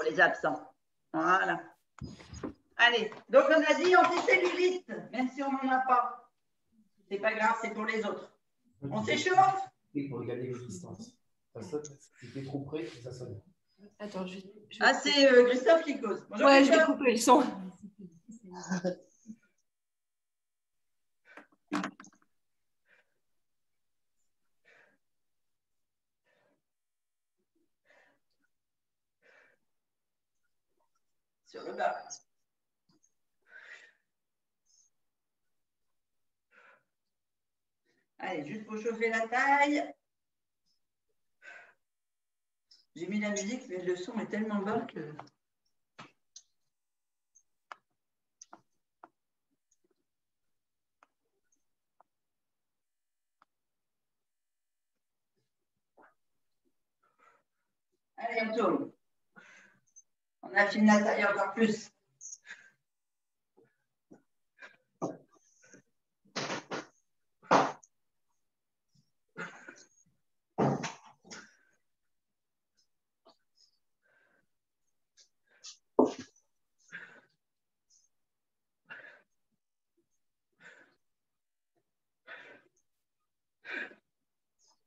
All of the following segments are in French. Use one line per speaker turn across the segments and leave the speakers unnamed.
les absents. Voilà. Allez, donc on a dit anticellulite, même si on n'en a pas. C'est pas grave, c'est pour les autres. On s'échauffe?
Et pour regarder les distances. Ça sonne, si t'es trop près, ça sonne.
Attends,
Ah, c'est Christophe qui cause. Bonjour,
ouais, je vais
Christophe.
couper le son.
Sur le bas. Allez, juste pour chauffer la taille. J'ai mis la musique, mais le son est tellement bas que... Allez, on tourne. On affine la taille encore plus.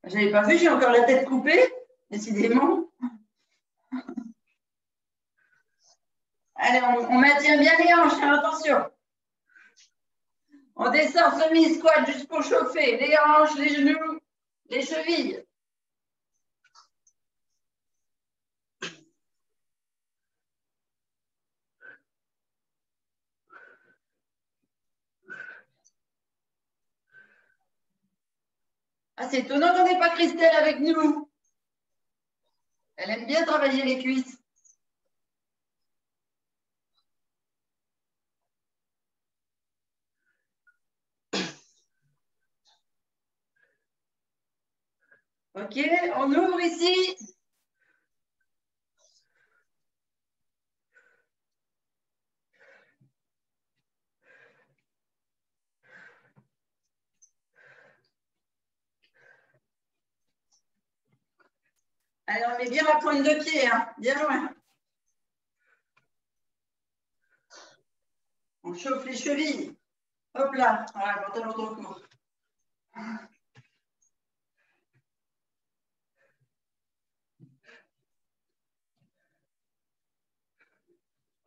J'avais pas vu, j'ai encore la tête coupée, décidément. Allez, on maintient bien les hanches, hein, attention. On descend semi-squat juste pour chauffer les hanches, les genoux, les chevilles. Ah, c'est étonnant qu'on n'ait pas Christelle avec nous. Elle aime bien travailler les cuisses. Ok, on ouvre ici. Allez, on met bien la pointe de pied, hein, bien loin. On chauffe les chevilles. Hop là, voilà, pantalon trop court.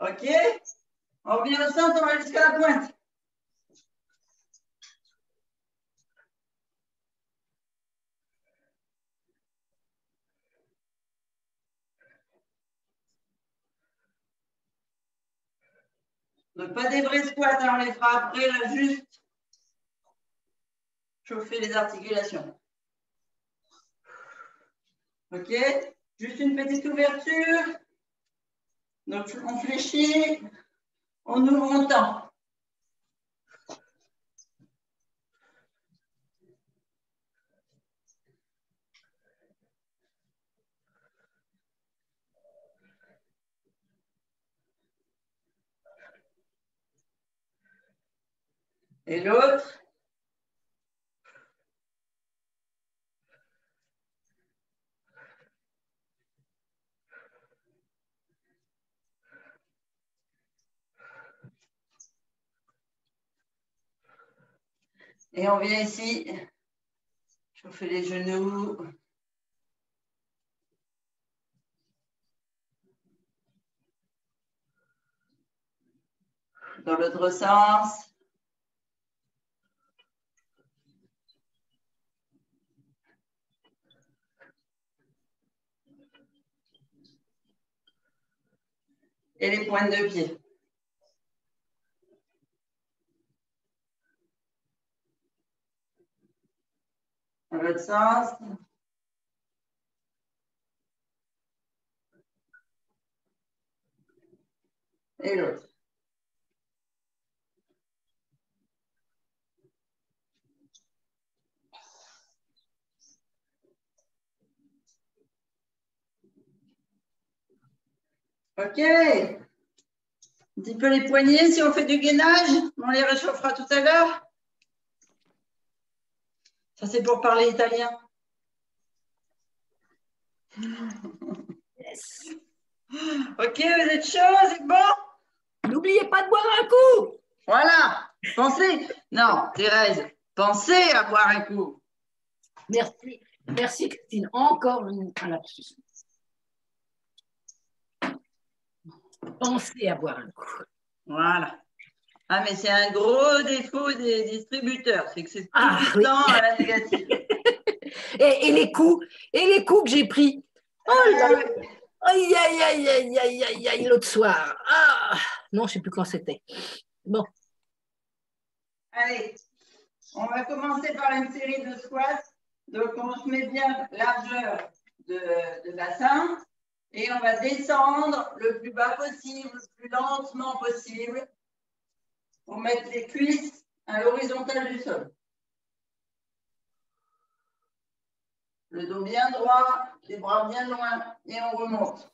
Ok, on revient au centre, on va jusqu'à la pointe. Donc, pas des vrais squats, hein, on les fera après, là, juste chauffer les articulations. Ok, juste une petite ouverture. Donc, on fléchit, on ouvre, on tend. Et l'autre. Et on vient ici, chauffer les genoux. Dans l'autre sens. Et les pointes de pied. Dans l'autre sens. Et l'autre. Ok. Un petit peu les poignets si on fait du gainage. On les réchauffera tout à l'heure. Ça, c'est pour parler italien.
Yes.
Ok, vous êtes chaud, c'est bon?
N'oubliez pas de boire un coup.
Voilà. Pensez. Non, Thérèse, pensez à boire un coup.
Merci. Merci, Christine. Encore un lapsus. Pensez à boire un coup.
Voilà. Ah, mais c'est un gros défaut des distributeurs, c'est que c'est tout le
Oui.
temps à la négative.
Et les coups que j'ai pris. Oh là là. Aïe, aïe, aïe, aïe, aïe, aïe, aïe, l'autre soir. Ah, non, je ne sais plus quand c'était. Bon.
Allez, on va commencer par une série de squats. Donc, on se met bien largeur de bassin et on va descendre le plus bas possible, le plus lentement possible pour mettre les cuisses à l'horizontale du sol. Le dos bien droit, les bras bien loin et on remonte.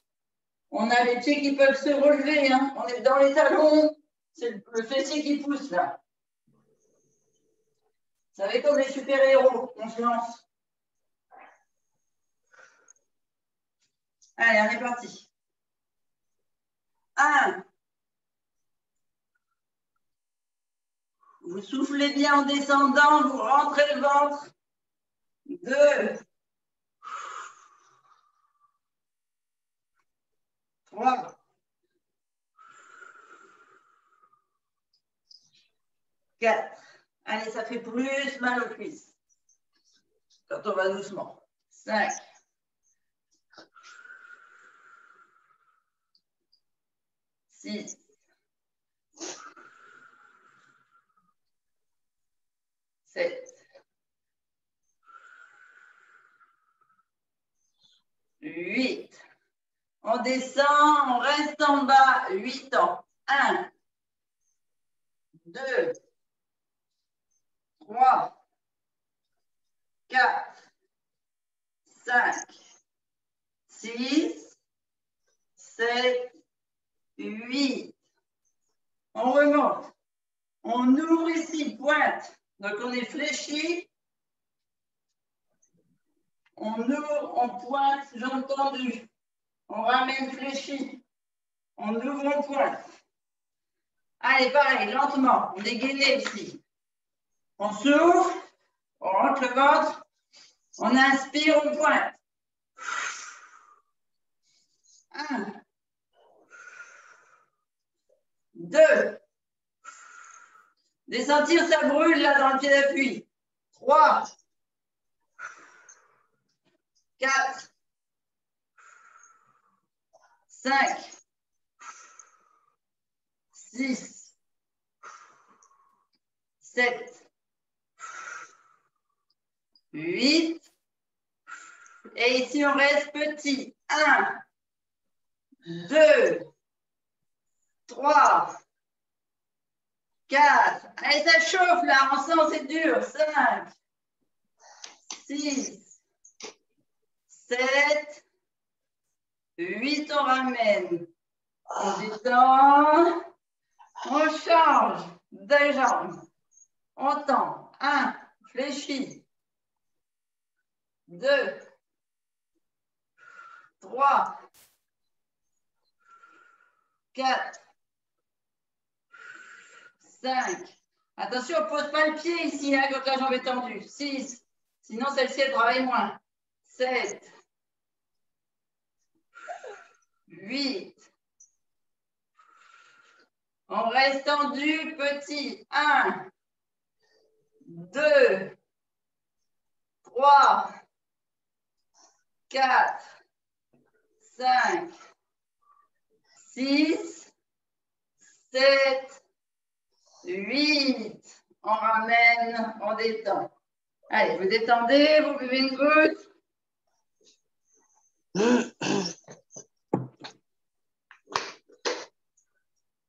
On a les pieds qui peuvent se relever, hein. On est dans les talons, c'est le fessier qui pousse là. Vous savez, comme les super-héros, on se lance. Allez, on est parti. 1. Vous soufflez bien en descendant, vous rentrez le ventre. 2. 3. 4. Allez, ça fait plus mal aux cuisses quand on va doucement. 5. 6. 7. 8. On descend, on reste en bas 8 ans. 1, 2, 3, 4, 5, 6, 7, 8. On remonte. On ouvre ici, pointe. Donc on est fléchi. On ouvre, on pointe, jambes tendues. On ramène fléchi. On ouvre, on pointe. Allez, pareil, lentement. On est gainé ici. On s'ouvre, on rentre le ventre. On inspire, on pointe. 1, 2. Des sentir, ça brûle là dans le pied d'appui. 3, 4, 5, 6, 7, 8. Et ici, on reste petit. 1, 2, 3, 4. Allez, ça chauffe là. On sent, c'est dur. 5, 6, 7, 8. On ramène. On détend. On change de jambe. On tend. 1, fléchi. 2, 3, 4, 5. Attention, on ne pose pas le pied ici hein, quand la jambe est tendue. 6. Sinon, celle-ci, elle travaille moins. 7. 8. On reste tendu, petit. 1, 2, 3, 4, 5, 6, 7, 8. On ramène, on détend. Allez, vous détendez, vous buvez une goutte.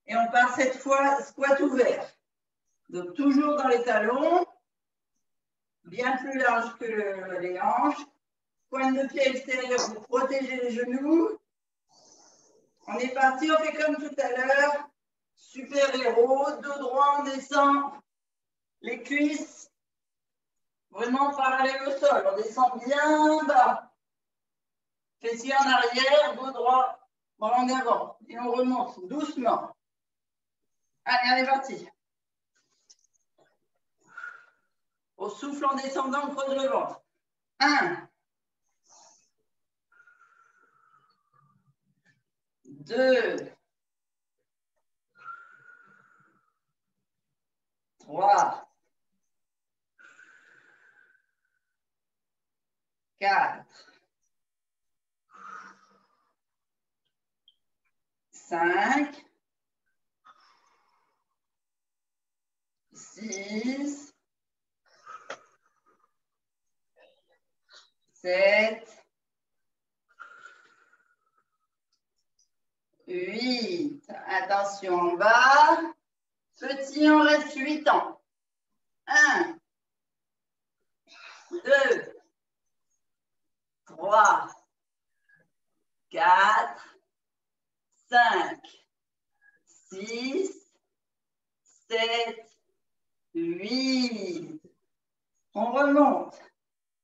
Et on part cette fois squat ouvert. Donc toujours dans les talons, bien plus large que les hanches. Pointe de pied extérieur pour protéger les genoux. On est parti, on fait comme tout à l'heure. Super héros, dos droit, on descend les cuisses vraiment parallèles au sol. On descend bien bas. Fessiers en arrière, dos droit. Bras en avant. Et on remonte doucement. Allez, on est parti. Au souffle en descendant, on creuse le ventre. 1, 2, 3, 4, 5, 6, 7, 8. Attention en bas. Petit, on reste 8 ans. 1, 2, 3, 4, 5, 6, 7, 8. On remonte.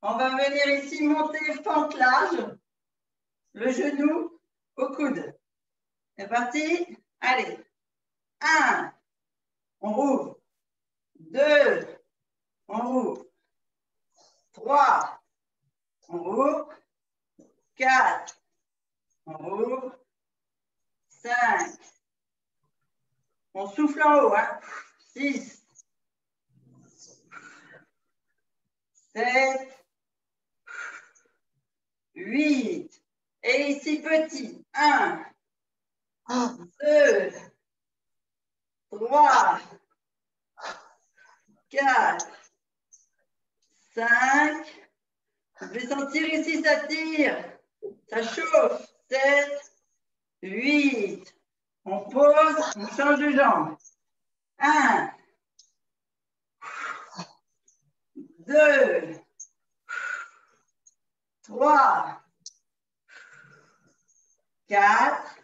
On va venir ici monter fente large, le genou au coude. C'est parti? Allez. 1, on rouvre. 2, on rouvre. 3, on rouvre. 4, on rouvre. 5, on souffle en haut. 6, 7, 8. Et ici, petit. 1, 2, 3, 4, 5. Vous pouvez sentir ici, ça tire. Ça chauffe. 7, 8. On pose, on change de jambe. 1, 2, 3, 4,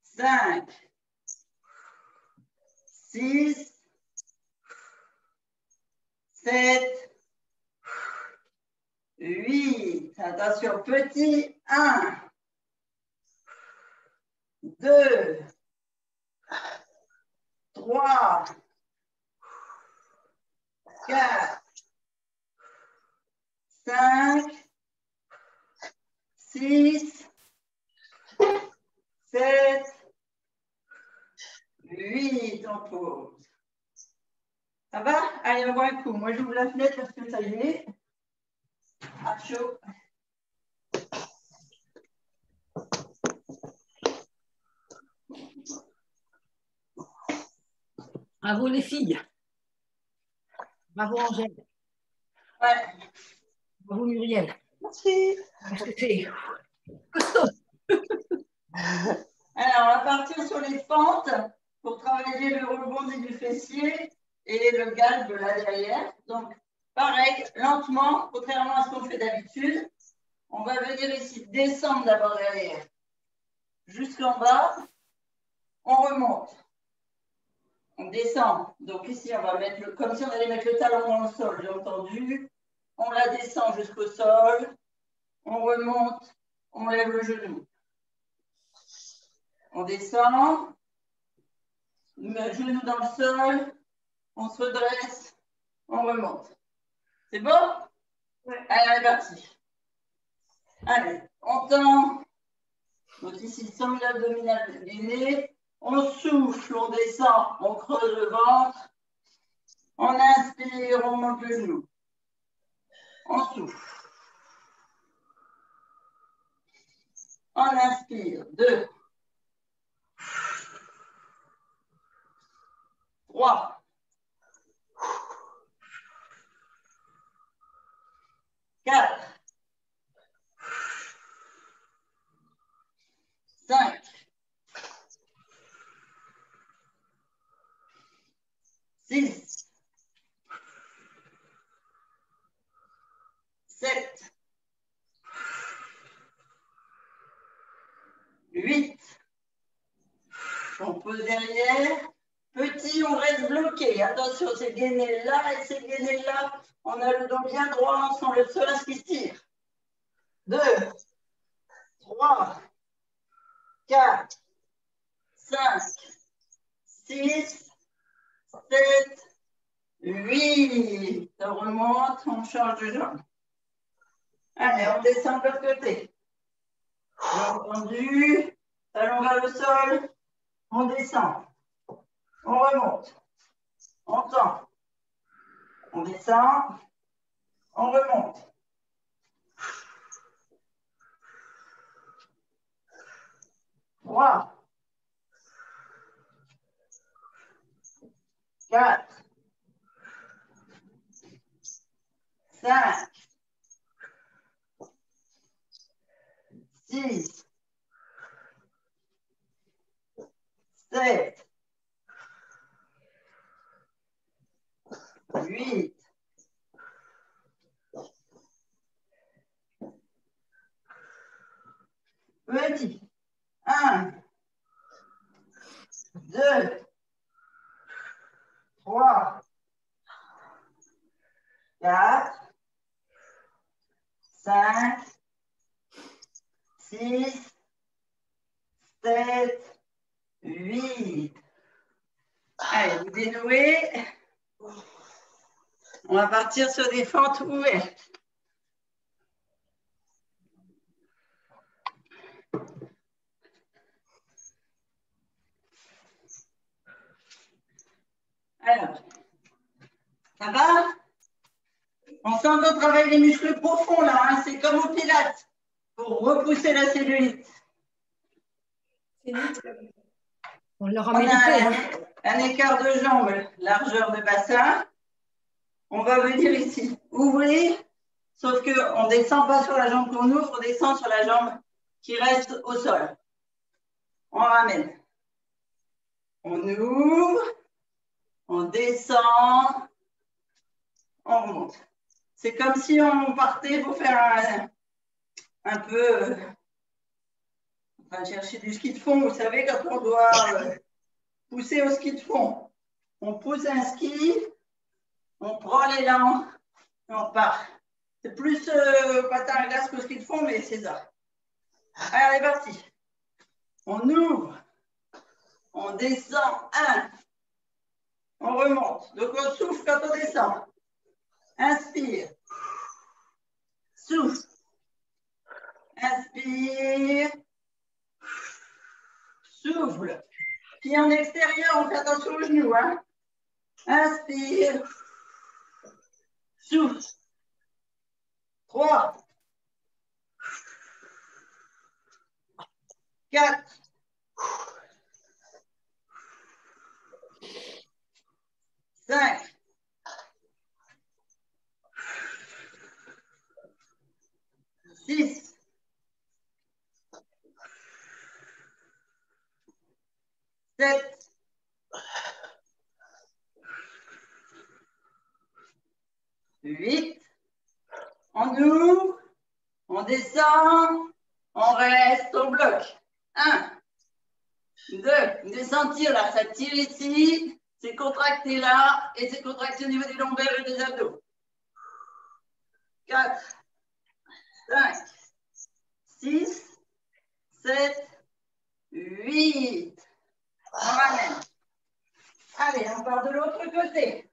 5, 6, 7, 8. Attention, petit. 1, 2, 3, 4, 5, 6, 7, 8. On pose. Ça va? Allez, on va voir un coup. Moi, j'ouvre la fenêtre parce que ça y est. Ah, chaud.
Bravo les filles. Bravo Angèle.
Ouais.
Bravo Muriel.
Merci.
Parce que c'est costaud.
Alors, on va partir sur les fentes pour travailler le rebondi du fessier et le galbe là derrière. Donc, pareil, lentement, contrairement à ce qu'on fait d'habitude, on va venir ici descendre d'abord derrière jusqu'en bas. On remonte. On descend. Donc ici, on va mettre comme si on allait mettre le talon dans le sol, j'ai entendu. On la descend jusqu'au sol. On remonte. On lève le genou. On descend. Le genou dans le sol. On se redresse. On remonte. C'est bon?
Ouais.
Allez, on est parti. Allez, on tend. Donc ici, sangle abdominal gainé. On souffle, on descend, on creuse le ventre. On inspire, on monte le genou. On souffle. On inspire. 2, 3, 4, 5, 6, 7, 8. On pose derrière. Petit, on reste bloqué. Attention, c'est gainé là et c'est gainé là. On a le dos bien droit, on sent le psoas qui tire. 2, 3, 4, 5, 6, 7, 8. On remonte, on change de jambe. Allez, on descend de l'autre côté. Jambe tendue, talon vers le sol. On descend. On remonte. On tend. On descend. On remonte. Trois. 4, 5, 6, 7, 8, 1, 2, 3, 4, 5, 6, 7, 8. Allez, vous dénouez. On va partir sur des fentes ouvertes. Alors, ça va? On sent qu'on travaille les muscles profonds là, hein? C'est comme au pilates pour repousser la cellulite.
On leur a
On
mérité.
a un écart de jambes, largeur de bassin. On va venir ici, ouvrir, sauf qu'on ne descend pas sur la jambe qu'on ouvre, on descend sur la jambe qui reste au sol. On ramène. On ouvre, on descend, on remonte. C'est comme si on partait pour faire un peu, enfin, chercher du ski de fond. Vous savez, quand on doit pousser au ski de fond, on pousse un ski, on prend l'élan et on part. C'est plus patin à glace qu'au ski de fond, mais c'est ça. Allez, parti. On ouvre, on descend, 1, on remonte. Donc on souffle quand on descend. Inspire, souffle, inspire, souffle. Puis en extérieur, on fait attention aux genoux. Hein. Inspire, souffle. 3, 4, 5, 6, 7, 8. On ouvre, on descend, on reste, on bloque. 1, 2, de sentir là, ça tire ici, c'est contracté là, et c'est contracté au niveau des lombaires et des abdos. 4, 5, 6, 7, 8. On ramène. Allez, on part de l'autre côté.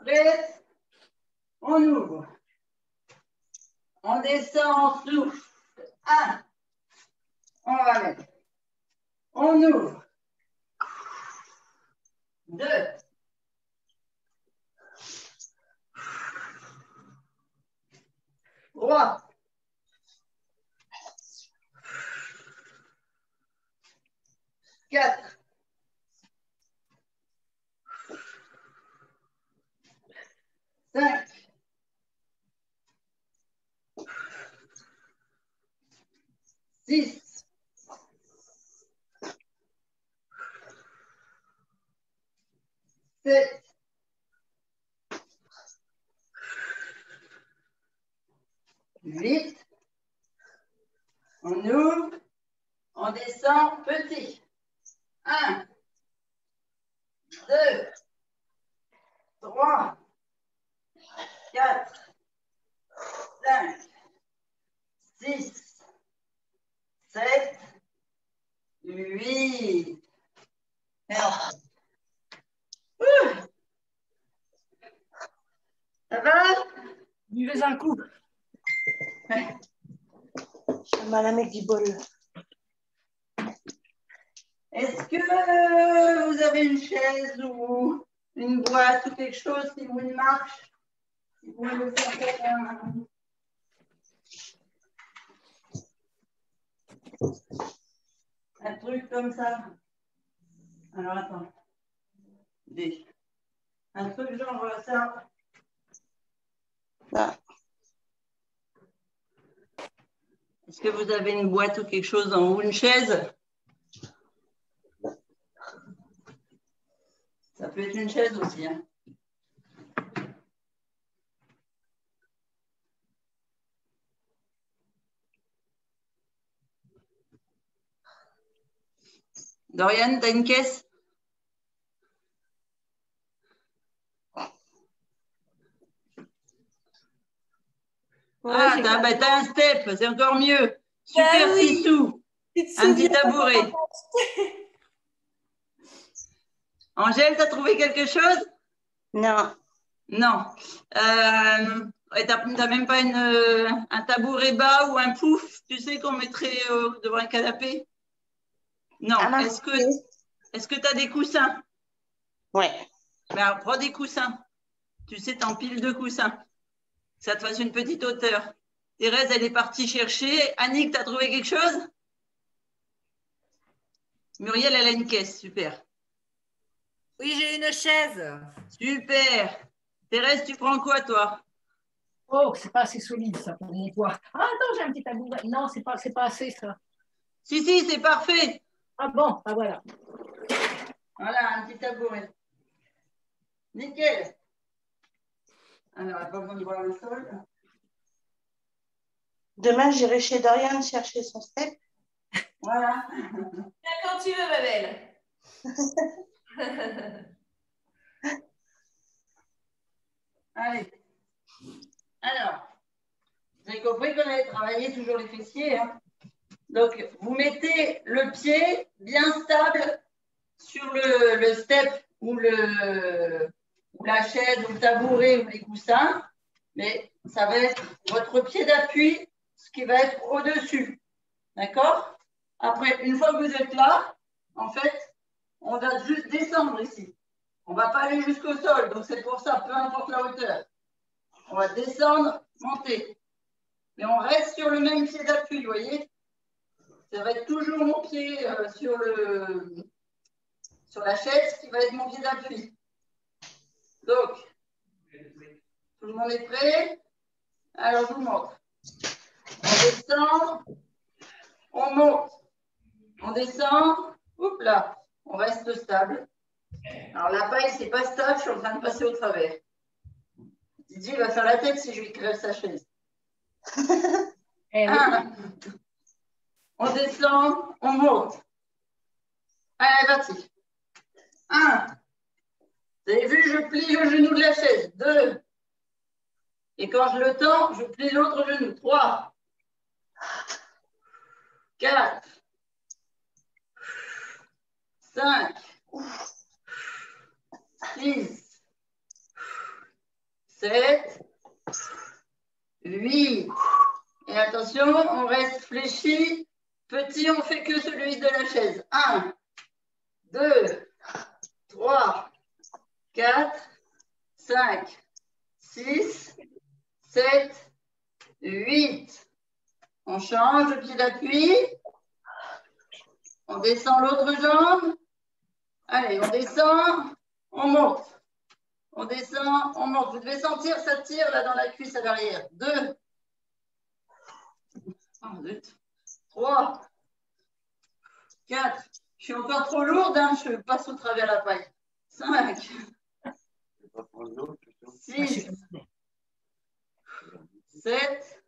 Prête? On ouvre. On descend, on souffle. 1. On ramène. On ouvre. 2. 3. 4. 5. 6. 7. 8. On ouvre. On descend petit. 1. 2. 3. 4. 5. 6. 7. 8. Ça va?
Buvez un coup.
J'ai mal à mes petits bols.
Est-ce que vous avez une chaise ou une boîte ou quelque chose qui vous marche? Qui pourrait me faire un truc comme ça? Alors attends. Un truc genre ça.
Là.
Est-ce que vous avez une boîte ou quelque chose en haut, une chaise? Ça peut être une chaise aussi. Hein. Dorian, t'as une caisse?
Ouais,
t'as un step, c'est encore mieux. Super
oui.
Sissou. Un petit tabouret. Angèle, t'as trouvé quelque chose?
Non.
Non. T'as même pas un tabouret bas ou un pouf, tu sais, qu'on mettrait devant un canapé? Non.
Ah,
Est-ce que tu as des coussins?
Ouais.
Ben, alors, prends des coussins. Tu sais, t'en piles de coussins. Que ça te fasse une petite hauteur. Thérèse, elle est partie chercher. Annick, tu as trouvé quelque chose? Muriel, elle a une caisse. Super.
Oui, j'ai une chaise.
Super. Thérèse, tu prends quoi, toi?
Oh, c'est pas assez solide, ça, pour mon poids. Ah, attends, j'ai un petit tabouret. Non, c'est pas assez, ça.
Si, c'est parfait.
Ah bon, ah voilà.
Voilà, un petit tabouret. Nickel. Alors, pas besoin de voir le sol.
Demain, j'irai chez Dorian chercher son step.
Voilà.
Viens quand tu veux, ma belle.
Allez. Alors, vous avez compris qu'on allait travailler toujours les fessiers. Hein. Donc, vous mettez le pied bien stable sur le step ou la chaise ou le tabouret ou les coussins. Mais ça va être votre pied d'appui, ce qui va être au-dessus. D'accord? Après, une fois que vous êtes là, en fait, on va juste descendre ici. On ne va pas aller jusqu'au sol. Donc, c'est pour ça, peu importe la hauteur. On va descendre, monter. Mais on reste sur le même pied d'appui, vous voyez? Ça va être toujours mon pied sur la chaise qui va être mon pied d'appui. Donc, tout le monde est prêt? Alors, je vous montre. On descend, on monte. On descend, hop là, on reste stable. Alors, la paille, c'est pas stable, je suis en train de passer au travers. Didier va faire la tête si je lui crève sa chaise.
Eh oui.
On descend, on monte. Allez, parti. 1. Vous avez vu, je plie le genou de la chaise. 2. Et quand je le tends, je plie l'autre genou. 3. 4. 5. 6. 7. 8. Et attention, on reste fléchi. Petit, on fait que celui de la chaise. 1, 2, 3, 4, 5, 6, 7, 8. On change de pied d'appui. On descend l'autre jambe. Allez, on descend, on monte. On descend, on monte. Vous devez sentir, ça tire là dans la cuisse à l'arrière. 2, 3, 4. Je suis encore trop lourde, hein, je passe au travers la paille. 5, 6, 7,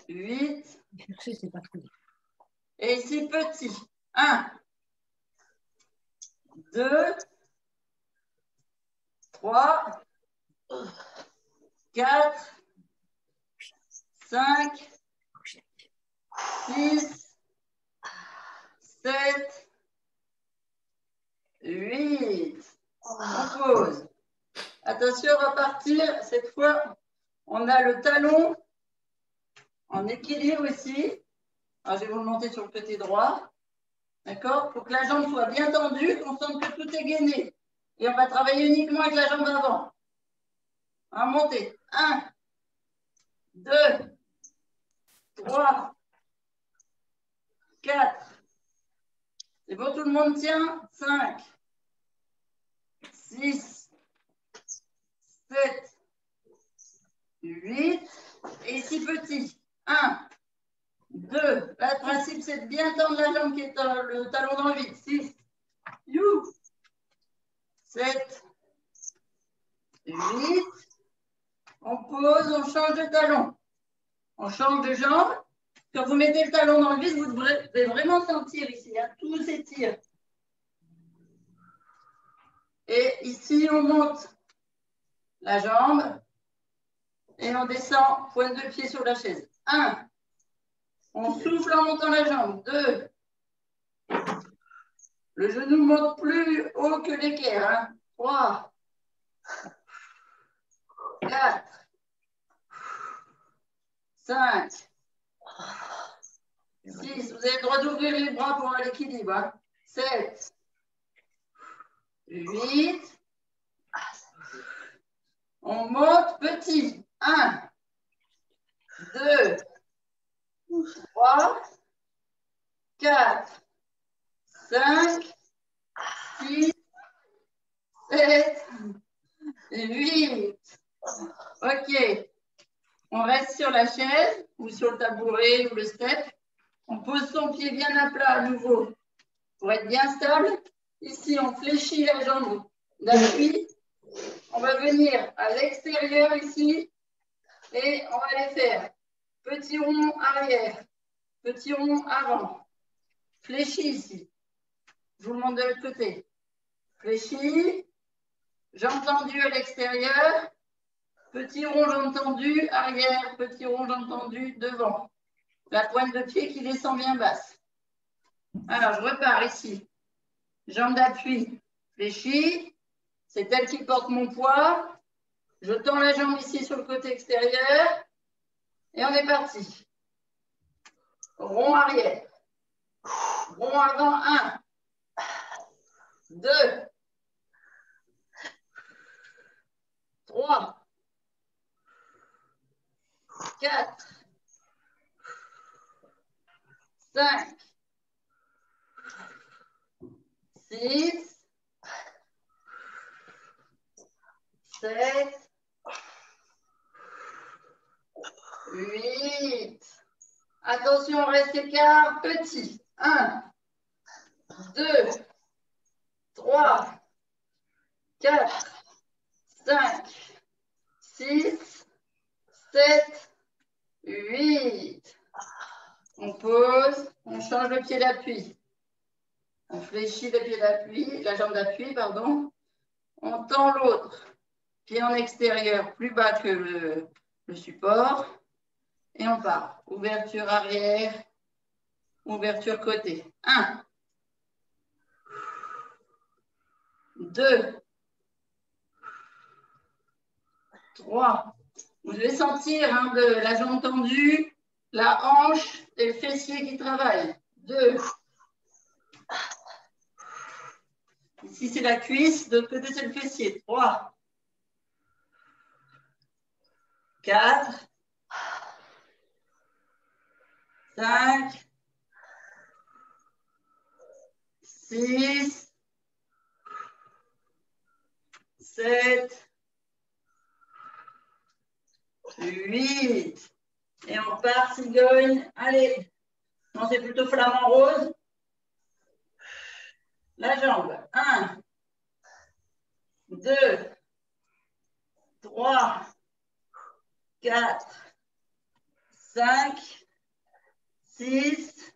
8. Et ici, petit. 1, 2, 3, 4, 5, 6, 7, 8. On pose. Attention, on va partir. Cette fois, on a le talon en équilibre ici. Alors, je vais vous le monter sur le côté droit. D'accord? Pour que la jambe soit bien tendue, qu'on sente que tout est gainé. Et on va travailler uniquement avec la jambe avant. On va monter. 1, 2, 3, 4. C'est bon, tout le monde tient? 5, 6, 7, 8. Et ici, petit. 1, 2. Là, le principe, c'est de bien tendre la jambe qui est le talon dans le vide. 6. 7. 8. On pose, on change de talon. On change de jambe. Quand vous mettez le talon dans le vide, vous devez vraiment sentir ici. Hein, tout s'étire. Et ici, on monte la jambe. Et on descend, pointe de pied sur la chaise. 1. On souffle en montant la jambe. 2. Le genou monte plus haut que l'équerre. Hein. 3. 4. 5. 6. Vous avez le droit d'ouvrir les bras pour avoir l'équilibre. Hein. 7. 8. On monte petit. 1. 2. 3. 4. 5. 6. 7. 8. OK. On reste sur la chaise ou sur le tabouret ou le step. On pose son pied bien à plat à nouveau pour être bien stable. Ici, on fléchit la jambe d'appui. On va venir à l'extérieur ici et on va les faire. Petit rond arrière, petit rond avant. Fléchi ici. Je vous le montre de l'autre côté. Fléchi. Jambe tendue à l'extérieur. Petit rond, jambe tendue, arrière, petit rond, jambe tendue, devant. La pointe de pied qui descend bien basse. Alors, je repars ici. Jambe d'appui, fléchie. C'est elle qui porte mon poids. Je tends la jambe ici sur le côté extérieur. Et on est parti. Rond arrière. Rond avant, 1. 2. 3. 4. 5. 6. 7. 8. Attention, reste écart, petit. 1, 2, 3, 4, 5, 6, 7, 8. On pose, on change le pied d'appui. On fléchit le pied d'appui, la jambe d'appui, pardon. On tend l'autre. Pied en extérieur, plus bas que le support. Et on part. Ouverture arrière, ouverture côté. 1, 2, 3. Vous devez sentir hein, de la jambe tendue, la hanche et le fessier qui travaillent. 2. Ici, c'est la cuisse. De l'autre côté, c'est le fessier. 3. 4. 5. 6. 7. 8. Et on part, cigogne. Allez. Non, c'est plutôt flamant rose. La jambe. 1, 2, 3, 4, 5, 6,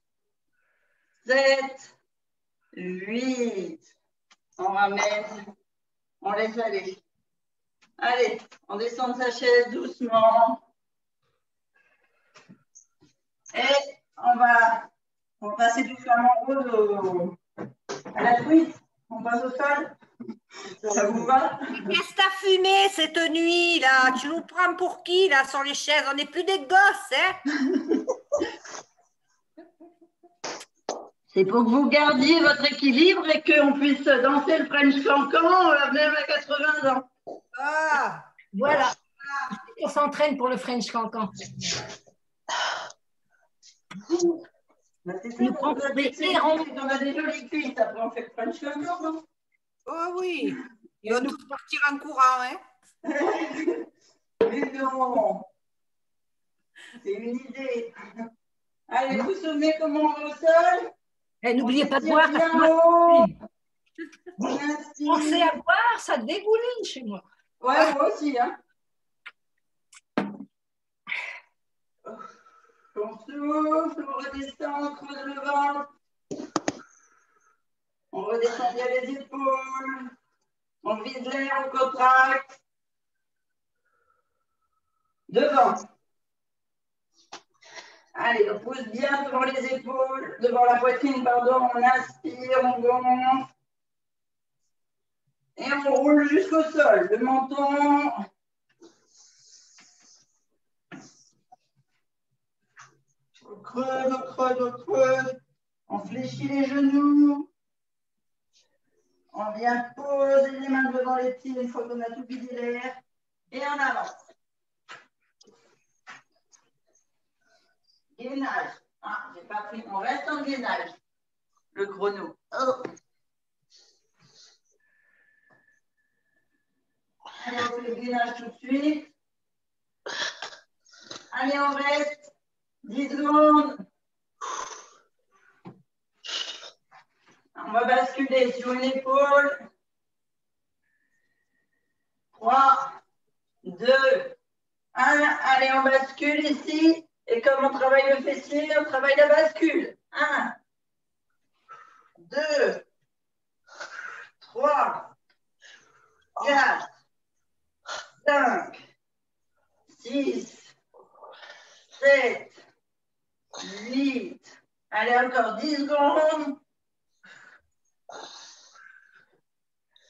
7, 8. On ramène. On laisse aller. Allez, on descend de sa chaise doucement. Et on va On va passer du flamant rose à la truite. On passe au sol. Ça vous va?
Qu'est-ce que t'as fumé cette nuit, là? Tu nous prends pour qui, là, sur les chaises? On n'est plus des gosses, hein?
C'est pour que vous gardiez votre équilibre et qu'on puisse danser le French cancan même à 80 ans.
Ah, voilà. On s'entraîne pour le French cancan.
Bah, c'est ça,
Nous
quand on a des
hérons.
on a des jolies cuisses, après on fait le French cancan, non?
Oh oui. Ils vont tous partir en courant, hein?
Mais non, c'est une idée. Allez, vous vous souvenez comment on va au sol?
Et n'oubliez pas de
Tire
boire.
bien haut. On
Pensez
inspire.
à boire, ça dégouline chez moi.
Ouais, moi aussi, hein. On souffle, on redescend, on creuse le ventre. On redescend bien les épaules. On vide l'air, on contracte. Devant. Allez, on pousse bien devant les épaules, devant la poitrine, pardon. On inspire, on gonfle. Et on roule jusqu'au sol. Le menton. On creuse, on creuse, on creuse. On fléchit les genoux. On vient poser les mains devant les pieds une fois qu'on a tout vidé l'air. Et on avance. Gainage. Ah, j'ai pas pris. On reste en gainage. Le chrono. Oh. Allez, on fait le gainage tout de suite. Allez, on reste 10 secondes. On va basculer sur une épaule. 3, 2, 1. Allez, on bascule ici. Et comme on travaille le fessier, on travaille la bascule. 1, 2, 3, 4, 5, 6, 7, 8. Allez, encore 10 secondes.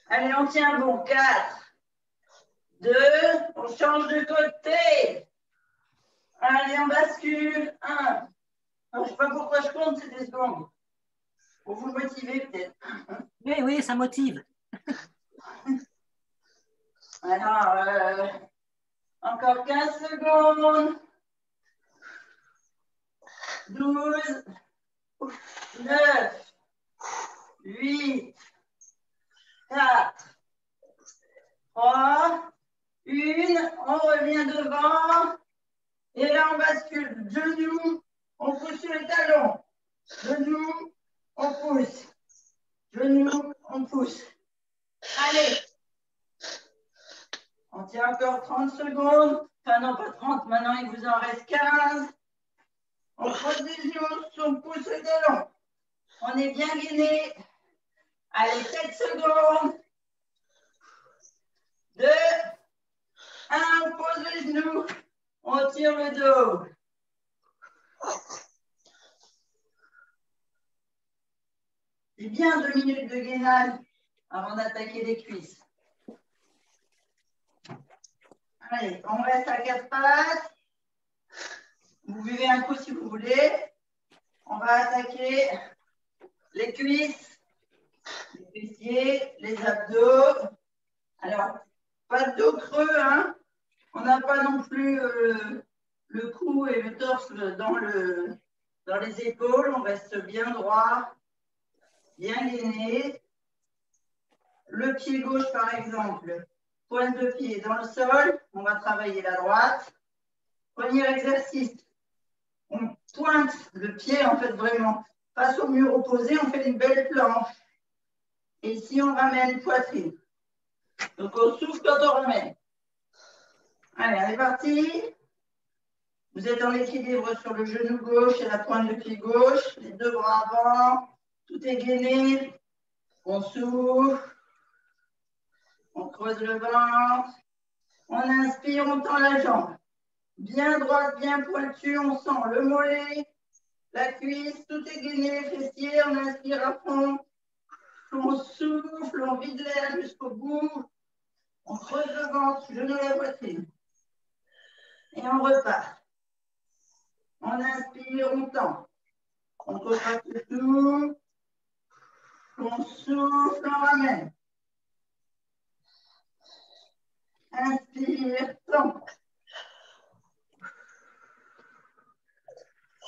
Allez, on tient bon. 4, 2, on change de côté. Allez, on bascule. 1. Je ne sais pas pourquoi je compte ces 10 secondes. Pour vous motiver peut-être.
Oui, oui, ça motive.
Alors, encore 15 secondes. 12, 9, 8, 4, 3, 1. On revient devant. Et là, on bascule. Genoux, on pousse sur les talons. Genoux, on pousse. Genoux, on pousse. Allez. On tient encore 30 secondes. Enfin, non, pas 30. Maintenant, il vous en reste 15. On pose les genoux, on pousse les talons. On est bien gainé. Allez, 7 secondes. 2, 1. On pose les genoux. On tire le dos. C'est bien 2 minutes de gainage avant d'attaquer les cuisses. Allez, on reste à 4 pattes. Vous buvez un coup si vous voulez. On va attaquer les cuisses, les fessiers, les abdos. Alors, pas de dos creux, hein. On n'a pas non plus le cou et le torse dans les épaules. On reste bien droit, bien gainé. Le pied gauche, par exemple, pointe de pied dans le sol. On va travailler la droite. Premier exercice. On pointe le pied, en fait, vraiment. Face au mur opposé, on fait une belle planche. Et ici, on ramène poitrine. Donc, on souffle quand on ramène. Allez, on est parti. Vous êtes en équilibre sur le genou gauche et la pointe de pied gauche. Les deux bras avant. Tout est gainé. On souffle. On creuse le ventre. On inspire, on tend la jambe. Bien droite, bien pointue. On sent le mollet, La cuisse, tout est gainé, fessier, on inspire à fond. On souffle, on vide l'air jusqu'au bout. On creuse le ventre, genou la poitrine. Et on repart. On inspire, on tend. On contracte tout. On souffle, on ramène. Inspire, tend.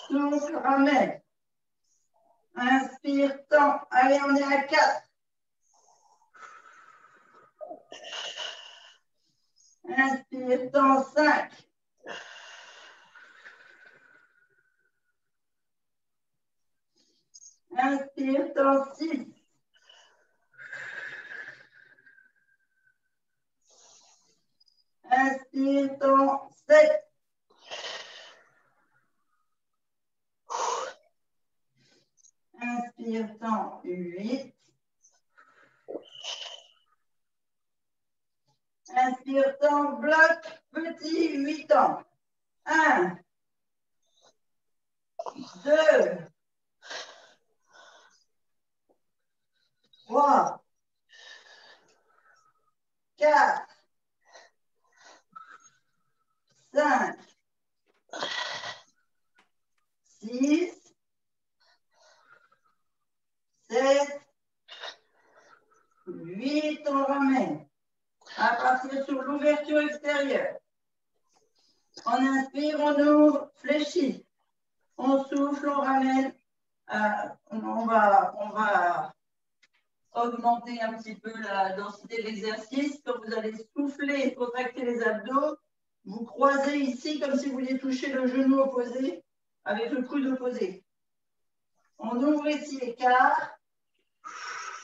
Souffle, ramène. Inspire, tend. Allez, on est à 4. Inspire, tend, 5. Inspire, tend, 6. Inspire, tend, 7. Inspire, tend, 8. Inspire, tend, bloc, petit, 8 ans. 1, 2, 3, 4, 5, 6, 7, 8, on ramène. À partir sur l'ouverture extérieure. On inspire, on ouvre, fléchit. On souffle, on ramène. On va augmenter un petit peu la densité de l'exercice. Quand vous allez souffler et contracter les abdos, vous croisez ici comme si vous vouliez toucher le genou opposé avec le coude opposé. On ouvre ici écart.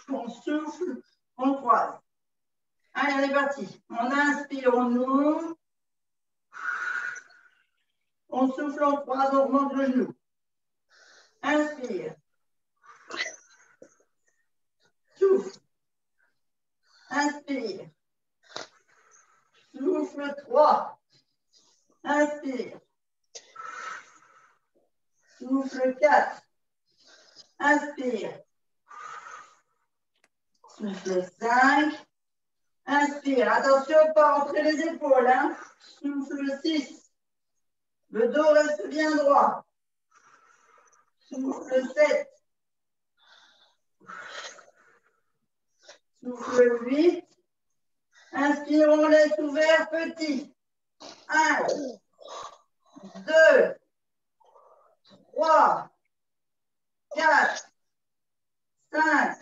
On souffle, on croise. Allez, on est parti. On inspire, on ouvre. On souffle, on croise, on remonte le genou. Inspire. Souffle. Inspire. Souffle 3. Inspire. Souffle 4. Inspire. Souffle 5. Inspire. Attention, pas entrer les épaules. Hein. Souffle 6. Le dos reste bien droit. Souffle 7. Souffle 8. Inspire, on laisse ouvert, petit. 1, 2, 3, 4, 5,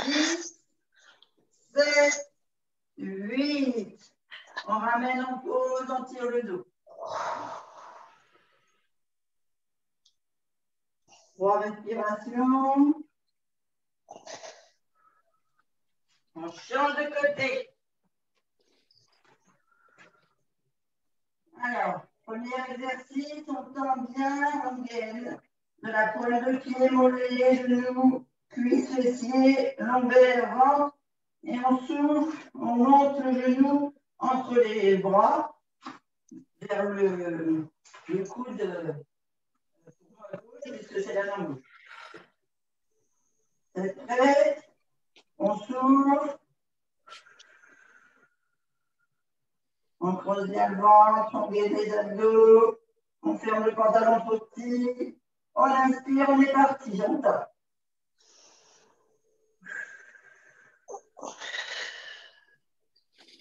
6, 7, 8. On ramène en pause, on tire le dos. 3 respirations. On change de côté. Alors, premier exercice, on tend bien en gaine de la pointe de pied, mollet, genoux, cuisses, fessiers, lombaires, ventre. Et on souffle, on monte le genou entre les bras vers le coude puisque c'est la jambe gauche. C'est prêt. On souffle. On creuse bien le ventre, on gaine les abdos, on ferme le pantalon petit. On inspire, on est parti, j'entends.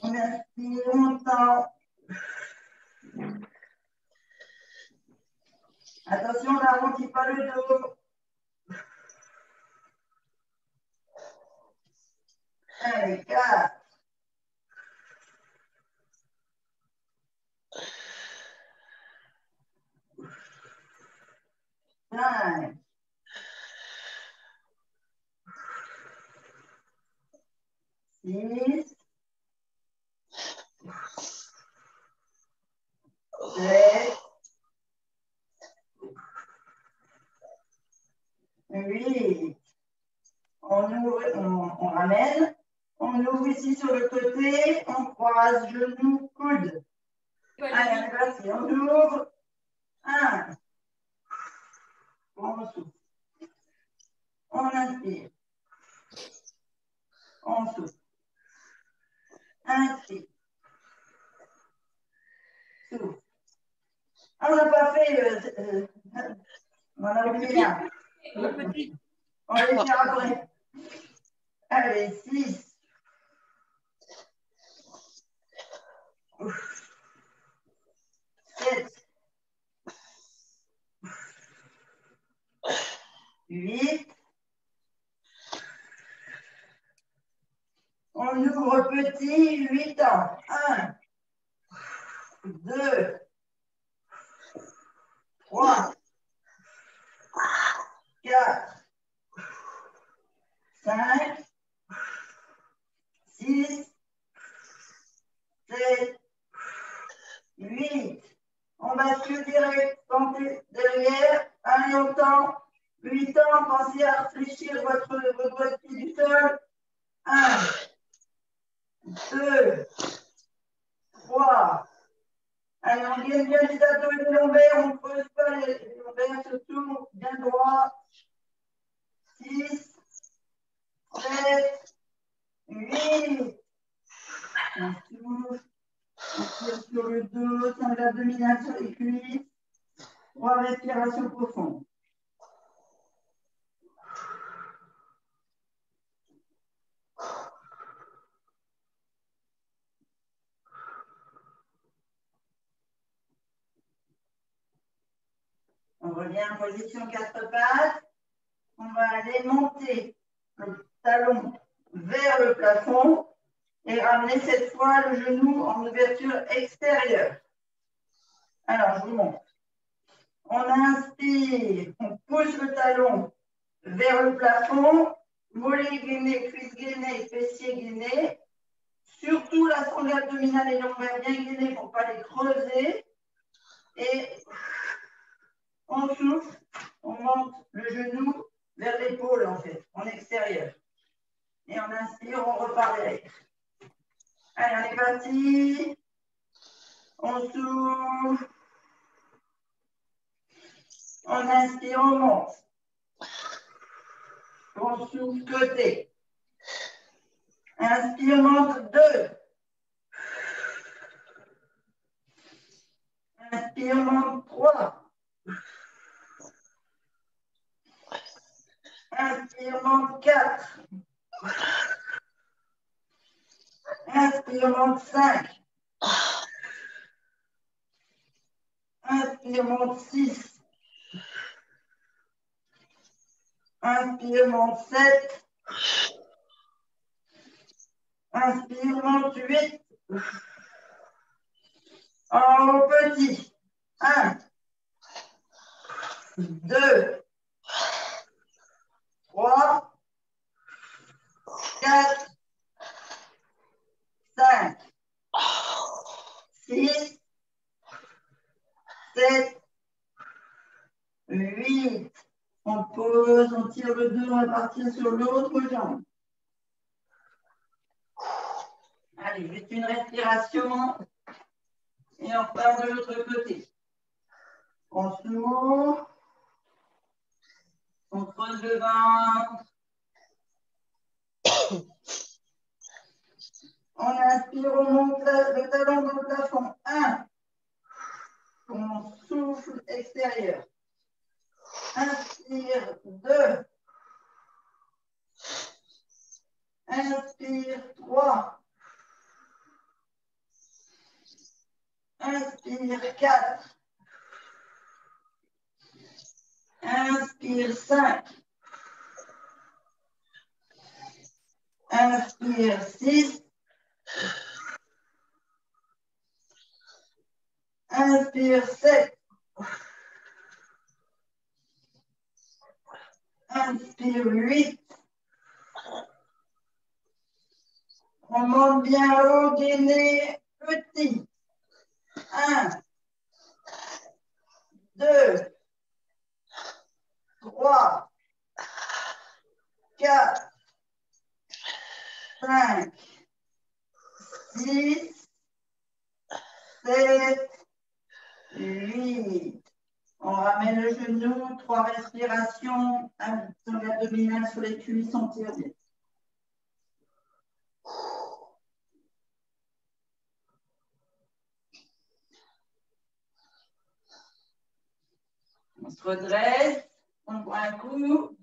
On inspire, on tend. Attention, on n'arrondit pas le dos. Allez, 4. 5. 6. 7. 8. On ramène. On ouvre ici sur le côté. On croise genoux, coude. Allez, on est parti. On ouvre. 1, On souffle. On inspire. On souffle. Inspire. Souffle. Ah, on n'a pas fait on en a oublié un.
Le petit.
On va les faire après. Allez, 6. 7. 8. On ouvre petit, 8 ans. 1, 2, 3, 4, 5, 6, 7, 8. On bascule direct, sentez derrière, un longtemps, 8 ans, pensez à réfléchir votre pied du sol. 1, 2, 3. Allez, on gagne bien les abdos et les lombaires, on ne creuse pas les lombaires, surtout bien droit. 6, 7, 8. On souffle, on tire sur le dos, tient l'abdominal sur les cuisses. 3 respirations profondes. On revient en position 4 pattes. On va aller monter le talon vers le plafond et ramener cette fois le genou en ouverture extérieure. Alors, je vous montre. On inspire, on pousse le talon vers le plafond, mollet gainé, cuisse gainée, fessier gainé. Surtout la sangle abdominale et lombaire bien gainée pour ne pas les creuser. Et on souffle, on monte le genou vers l'épaule en fait, en extérieur. Et on inspire, on repart derrière. Allez, on est parti. On souffle. On inspire, on monte. On souffle côté. Inspire, monte 2. Inspire, monte 3. Inspire, monte 4. Inspire, monte 5. Inspire, monte 6. Inspire, monte 7. Inspire, monte 8. En haut petit. 1, 2, 3, 4, 5, 6, 7, 8. On pose, on tire le dos, on va partir sur l'autre jambe. Allez, juste une respiration et on repart de l'autre côté. On s'ouvre, on creuse le ventre. On inspire, on monte le talon dans le plafond. 1. On souffle extérieur. Inspire 2. Inspire 3. Inspire 4. Inspire 5. Inspire 6. Inspire 7. Inspire 8. On monte bien haut, gainé, petit. 1, 2, 3, 4, 5, 6, 7, 8. On ramène le genou, 3 respiration dans l'abdominale sur les cuisses, on tire bien. On se redresse, on prend un coup.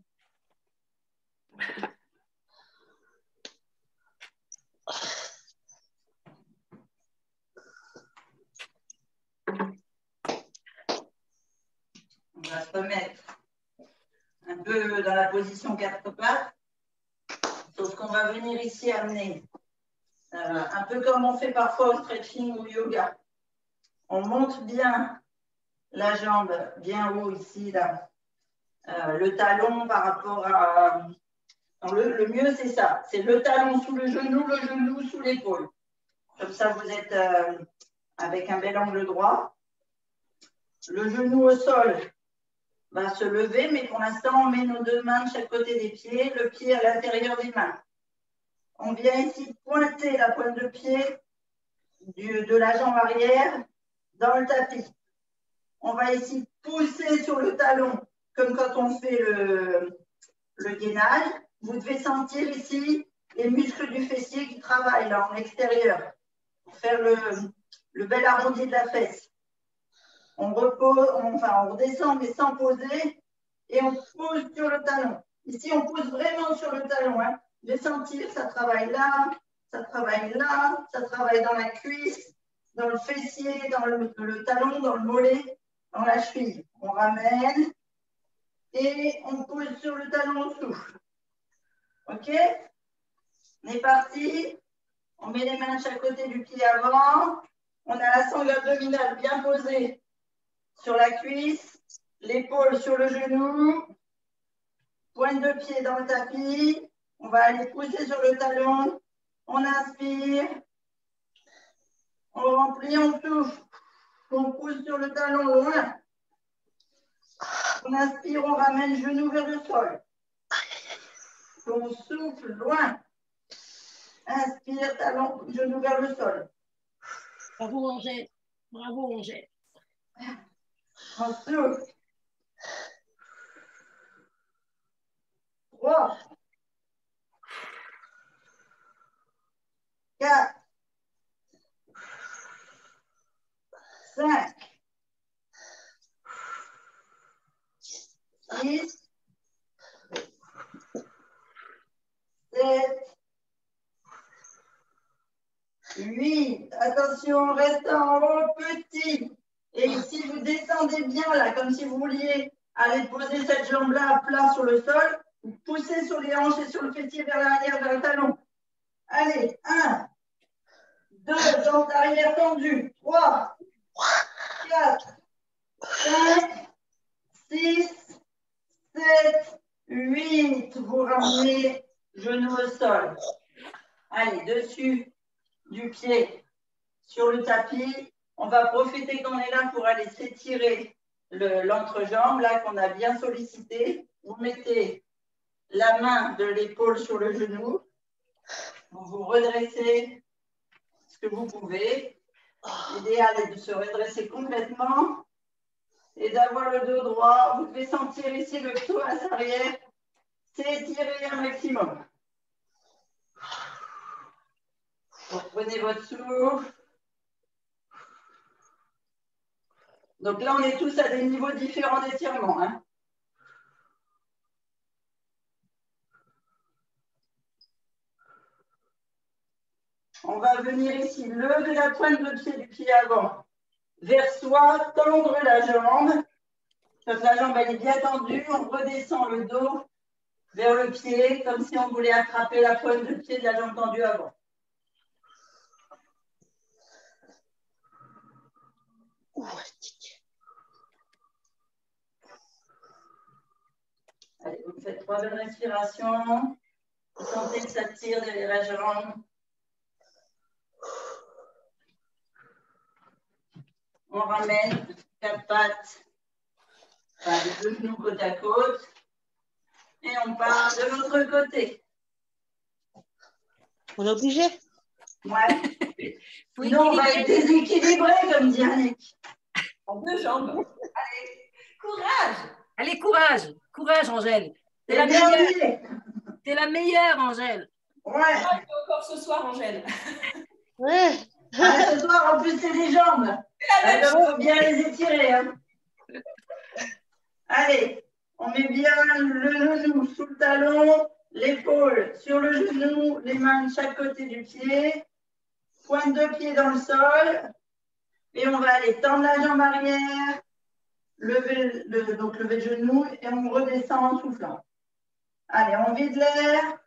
On va se remettre un peu dans la position quatre pattes, sauf qu'on va venir ici amener, un peu comme on fait parfois au stretching ou au yoga. On monte bien la jambe bien haut ici, là. Le talon par rapport à... Non, le mieux, c'est ça. C'est le talon sous le genou sous l'épaule. Comme ça, vous êtes avec un bel angle droit. Le genou au sol va se lever, mais pour l'instant, on met nos deux mains de chaque côté des pieds, le pied à l'intérieur des mains. On vient ici pointer la pointe de pied de la jambe arrière dans le tapis. On va ici pousser sur le talon, comme quand on fait le gainage. Vous devez sentir ici les muscles du fessier qui travaillent là en extérieur pour faire le bel arrondi de la fesse. On repose, on redescend mais sans poser et on pousse sur le talon. Ici, on pousse vraiment sur le talon. Hein. Vous devez sentir, ça travaille là, ça travaille là, ça travaille dans la cuisse, dans le fessier, dans le talon, dans le mollet, dans la cheville. On ramène et on pousse sur le talon, on souffle. OK? On est parti. On met les mains de chaque côté du pied avant. On a la sangle abdominale bien posée sur la cuisse, l'épaule sur le genou, pointe de pied dans le tapis. On va aller pousser sur le talon. On inspire. On remplit, on souffle. On pousse sur le talon loin. On inspire, on ramène genou vers le sol. On souffle loin. Inspire, talon, genou vers le sol.
Bravo, Angèle. Bravo, Angèle.
On souffle. 3, 4, 5, 6, 7, 8. Attention, reste en haut, petit. Et ici, vous descendez bien là, comme si vous vouliez aller poser cette jambe-là à plat sur le sol. Vous poussez sur les hanches et sur le fessier vers l'arrière, vers le talon. Allez, 1, 2, jambes d'arrière tendues. 3, 4, 5, 6, 7, 8. Vous ramenez genou au sol. Allez, dessus du pied sur le tapis. On va profiter qu'on est là pour aller s'étirer l'entrejambe, là qu'on a bien sollicité. Vous mettez la main de l'épaule sur le genou. Vous vous redressez ce que vous pouvez. L'idéal est de se redresser complètement et d'avoir le dos droit. Vous devez sentir ici le psoas arrière s'étirer un maximum. Vous reprenez votre souffle. Donc là, on est tous à des niveaux différents d'étirement. Hein. On va venir ici, lever la pointe de pied du pied avant vers soi, tendre la jambe. Quand la jambe elle est bien tendue, on redescend le dos vers le pied, comme si on voulait attraper la pointe de pied de la jambe tendue avant. Allez, vous faites 3 belles respirations. Vous sentez que ça tire derrière la jambe. On ramène 4 pattes, enfin, les 2 genoux côte à côte. Et on part de l'autre côté.
On est obligé?
Ouais. Sinon, on va être déséquilibré, comme dit Annick.
En 2 jambes. Allez, courage!
Allez, courage. Courage, Angèle. T'es
C'est
la
bien
meilleure.
dit.
T'es la meilleure, Angèle.
Ouais.
Ah, tu fais encore ce soir, Angèle.
Ouais.
Ah, ce soir, en plus, c'est les jambes. Alors, il faut bien les étirer. Hein. Allez, on met bien le genou sous le talon, l'épaule sur le genou, les mains de chaque côté du pied, pointe de pied dans le sol. Et on va aller tendre la jambe arrière, donc lever le genou et on redescend en soufflant. Allez, on vide l'air.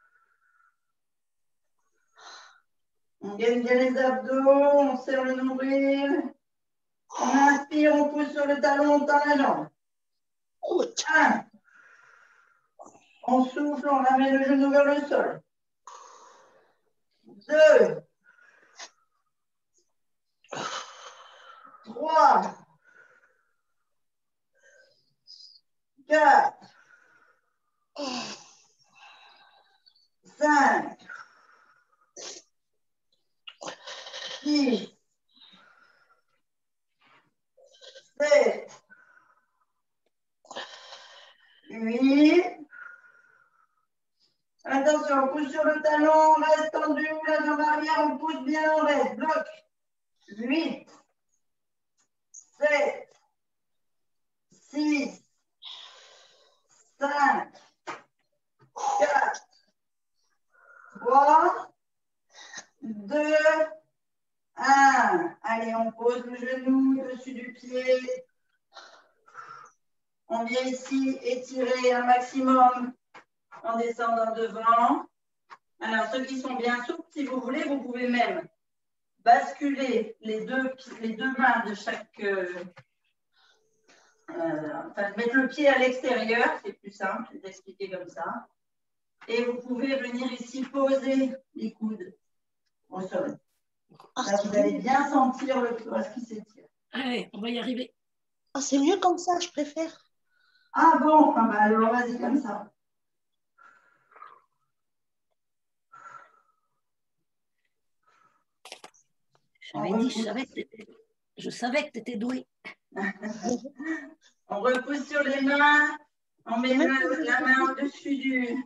On gagne bien les abdos, on serre le nombril. On inspire, on pousse sur le talon, on tend la jambe. 1. On souffle, on ramène le genou vers le sol. 2. 3. 4. 5. 6. 7. 8. Attention, on pousse sur le talon, on reste tendu, la jambe arrière, on pousse bien, on reste. Bloc. 8. 7. 6. 5. 4. 3. 2. 1. Allez, on pose le genou dessus du pied. On vient ici étirer un maximum en descendant devant. Alors, ceux qui sont bien souples, si vous voulez, vous pouvez même basculer les deux mains de chaque... enfin, mettre le pied à l'extérieur, c'est plus simple, je vais t'expliquer comme ça. Et vous pouvez venir ici poser les coudes au sol. Là, vous allez bien sentir le psoas qui s'étire.
Allez, on va y arriver.
Ah, c'est mieux comme ça, je préfère.
Ah bon, ah bah alors vas-y comme ça.
J'avais dit, je savais que tu étais douée.
On repousse sur les mains, on met la main au-dessus du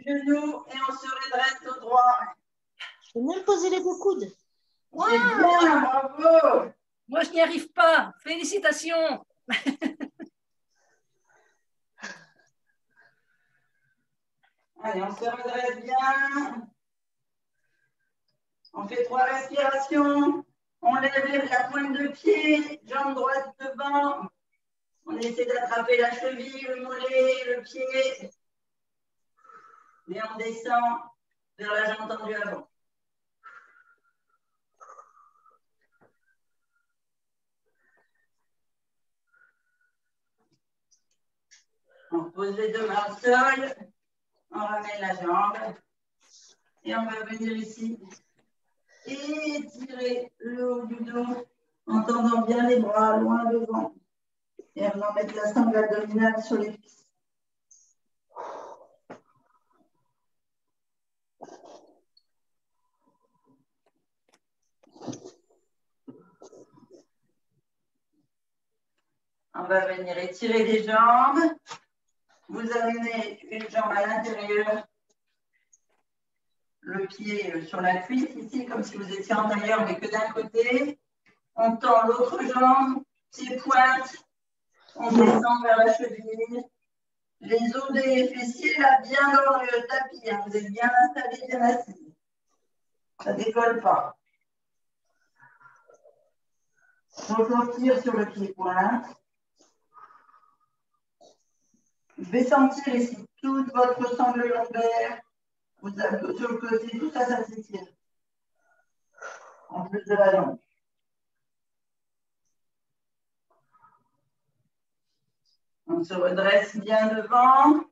genou et on se redresse au droit.
Je peux même poser les deux coudes.
C'est bien, bravo.
Moi, je n'y arrive pas. Félicitations.
Allez, on se redresse bien. On fait 3 respirations. On lève la pointe de pied, jambe droite devant. On essaie d'attraper la cheville, le mollet, le pied. Et on descend vers la jambe tendue avant. On pose les deux mains au sol. On ramène la jambe. Et on va venir ici étirer le haut du dos en tendant bien les bras loin devant. Et on va mettre la sangle abdominale sur les cuisses. On va venir étirer les jambes. Vous amenez une jambe à l'intérieur, le pied sur la cuisse, ici, comme si vous étiez en tailleur, mais que d'un côté. On tend l'autre jambe, pied pointe. On descend vers la cheville. Les os des fessiers, là, bien dans le tapis. Hein. Vous êtes bien installés, bien assis. Ça ne décolle pas. Donc, on tire sur le pied pointe. Je vais sentir ici toute votre sangle lombaire. Vous avez sur le côté, tout ça, ça s'étire. En plus de la jambe. On se redresse bien devant.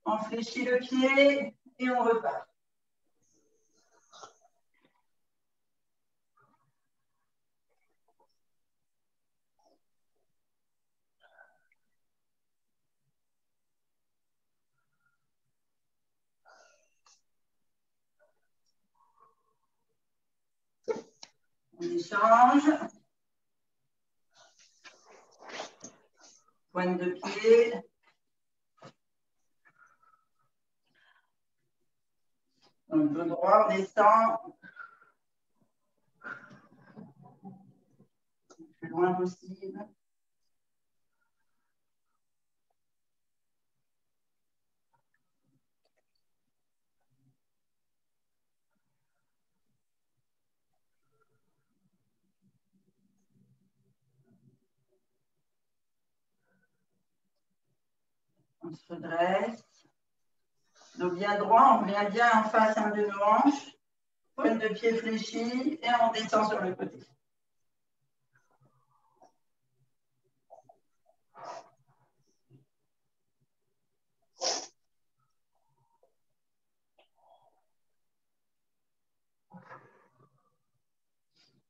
On fléchit le pied et on repart. On échange. Pointe de pied. Un peu droit, on descend. Le plus loin possible. On se redresse. Donc bien droit, on vient bien en face de nos hanches. Pointe de pied fléchie et on descend sur le côté.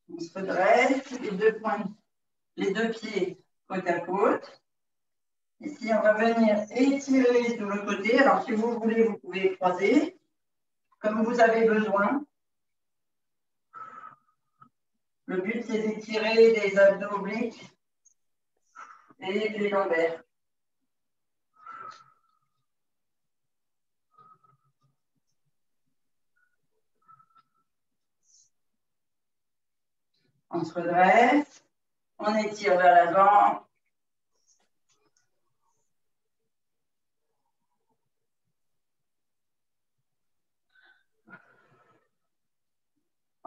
On se redresse, les deux pieds côte à côte. Ici, on va venir étirer sur le côté. Alors, si vous voulez, vous pouvez croiser comme vous avez besoin. Le but, c'est d'étirer les abdos obliques et les lombaires. On se redresse, on étire vers l'avant.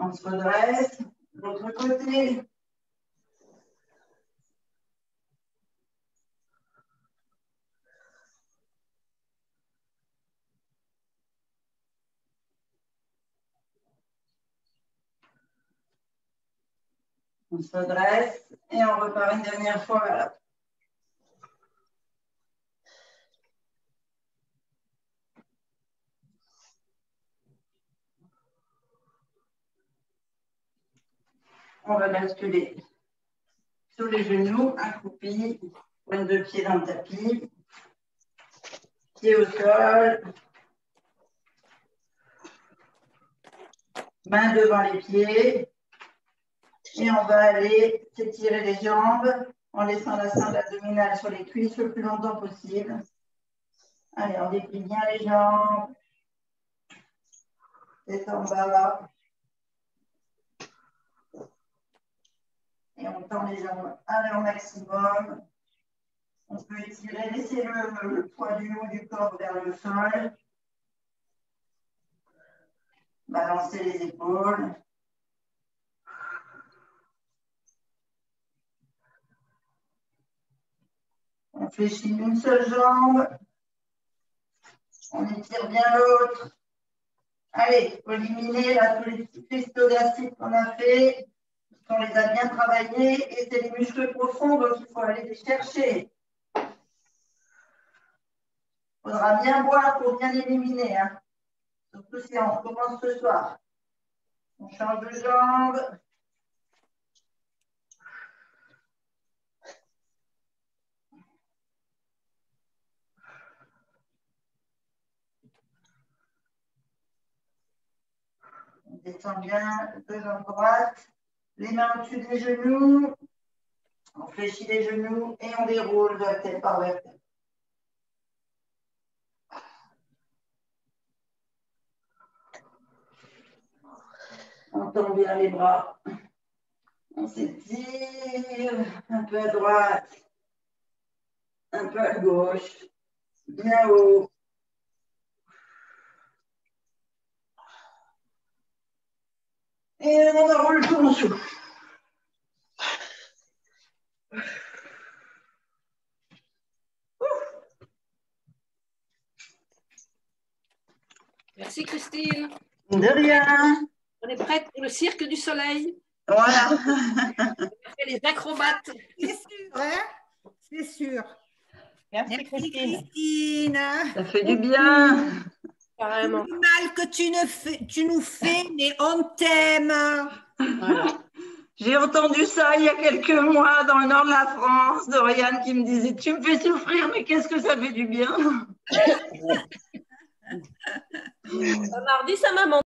On se redresse, de l'autre côté. On se redresse et on repart une dernière fois vers là. On va basculer sur les genoux, accroupi, pointe de pied dans le tapis, pied au sol, main devant les pieds. Et on va aller s'étirer les jambes en laissant la ceinture abdominale sur les cuisses le plus longtemps possible. Allez, on déplie bien les jambes. Tête en bas. Et on tend les jambes à leur maximum. On peut étirer, laisser le poids du haut du corps vers le sol. Balancer les épaules. On fléchit une seule jambe. On étire bien l'autre. Allez, il faut éliminer là, tous les petits cristaux d'acide qu'on a fait. On les a bien travaillés et c'est les muscles profonds, donc il faut aller les chercher. Il faudra bien boire pour bien éliminer. Hein. Surtout si on commence ce soir. On change de jambe. On descend bien de jambe droite. Les mains au-dessus des genoux. On fléchit les genoux et on déroule vertèbre par vertèbre. On tend bien les bras. On s'étire un peu à droite, un peu à gauche, bien haut. Et on enroule tout en dessous.
Merci Christine.
De rien.
On est prête pour le cirque du soleil.
Voilà.
On fait les acrobates.
C'est sûr, hein? C'est sûr.
Merci,
Merci
Christine.
Christine.
Ça fait du bien.
Carrément.
Le mal que tu nous fais, mais on t'aime.
Voilà.
J'ai entendu ça il y a quelques mois dans le nord de la France, Doriane qui me disait « Tu me fais souffrir, mais qu'est-ce que ça fait du bien ?»
Mardi, sa maman.